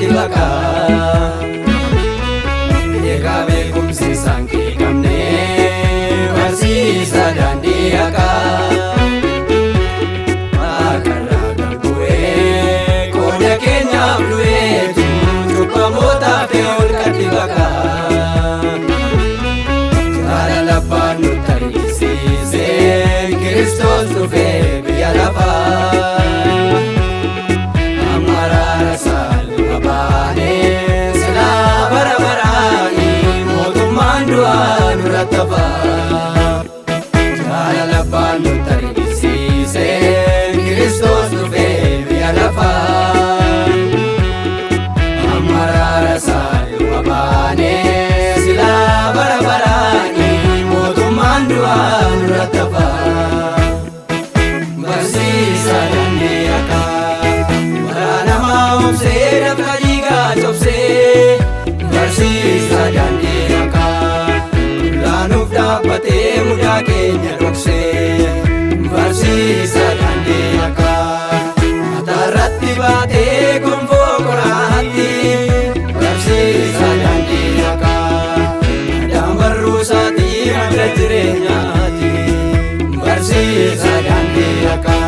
harkatti baqa. Egaa beekumsi isaan kee qabnee barsiisa daandii haqaa. Akarraa garbu'ee qooda keenyaaf du'eetu cubbamootaaf ta'e harkatti baqa. Jaalala abbaan nutti argisiisee Kiristoos dhufee biyya lafaa. Amaraara saaluma baanee silaa bara baraanii mootummaan du'aa nurratti hafaa. Jaalala abbaan nutti argisiisee Kiristoos dhufee biyya lafaa. Amaraara saaluma baanee silaa bara baraanii mootummaan du'aa nurratti hafaa. Barsiisa daandii haqaa waraanamaa obsee dafqa dhiigaa cobsee. Barsiisa daandii haqaa laanuuf dhaabbatee mudaa keenya dhoksee. Barsiisa daandii haqaa mataarratti baatee gonfoo qoraatti. Barsiisa daandii haqaa adaan barruusaatii madda jireenyaati. Barsiisa daandii haqaa.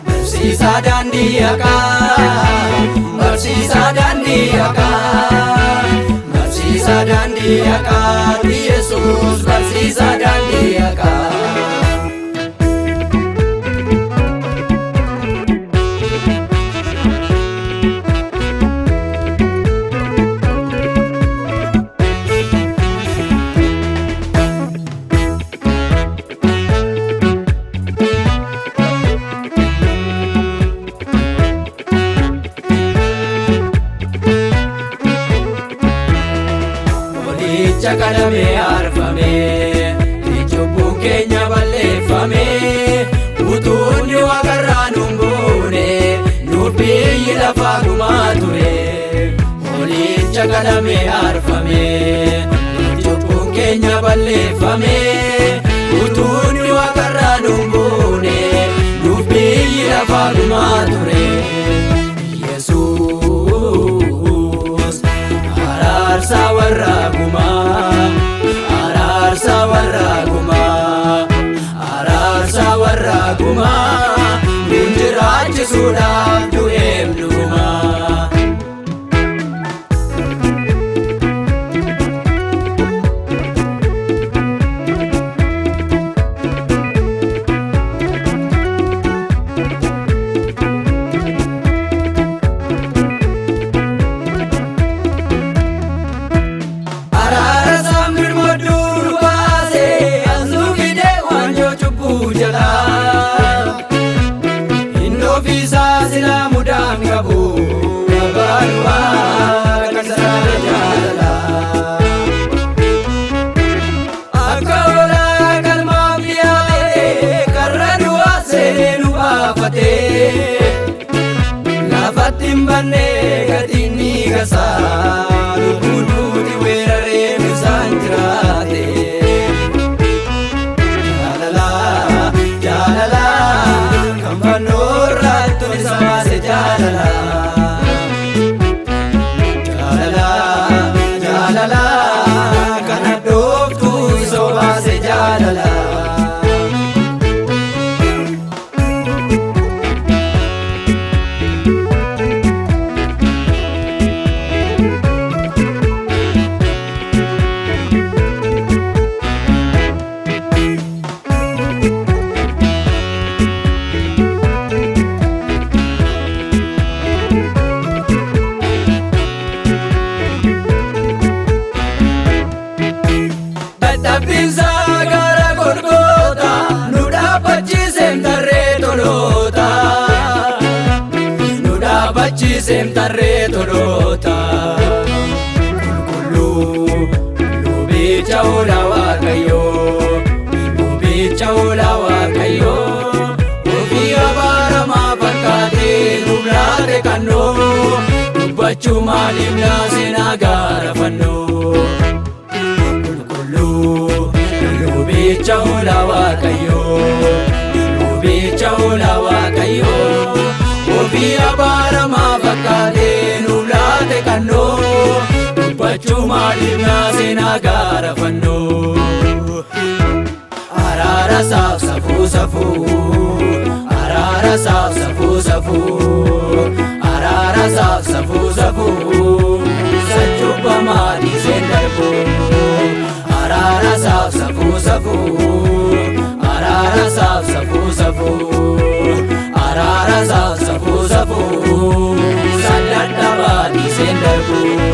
Barsiisa daandii haqaa. Barsiisa daandii haqaa. Barsiisa daandii haqaa. Yesuus barsiisa daandii haqaa. Walicha kadhamee arfamee cubbuun keenya balleeffamee utuunni waaqarraa nuun buune nuuf biyyi lafaa gumaa ture. Walicha kadhamee arfamee cubbuun keenya balleeffamee utuunni waaqarraa nuun buune nuuf biyyi lafaa gumaa ture. Araarsa warra gumaa, araarsa warra gumaa, araarsa warra gumaa, nun jiraachisuudhaaf du'eef dhugumaa. Sila mudaan qabu gabaadhumaa kan sarara jaalalaa. Akka oolaa galmaaf dhiyaatee karra du'aa seenu baafatee. Lafatti hin bannee gatiin dhiigasaa lubbuu duuti weeraree bisaan jiraate. Jaalalaa jaalalaa kan fannoo irratti isa baase jaalalaa. Jaalalaa jaalalaa kan addooftuu isa baase jaalalaa. Dadhabbiinsaa gara Golgoota nu dhaabbachiiseem tarree toloota. Nu dhaabbachiiseem tarree toloota. Qulqulluu lubicha oola Waaqayyoo, lubicha oola Waaqayyoo. Ofii abaaramaa fakkaatee nuuf laate kannoo dubbachuu maaliif naaseenaa gaara fannoo. Lubicha oola Waaqayyoo, lubicha oola Waaqayyoo. Ofii abaaramaa fakkaatee nuuf Adibnaa seenaa gaara fannoo araara saaf safuu safuu araara saaf safuu safuu araara saaf safuu safuu sajjubbamaa dhiiseen darbu araara saaf safuu safuu araara saaf safuu safuu araara saaf safuu safuu sadadhabaa dhiiseen darbu.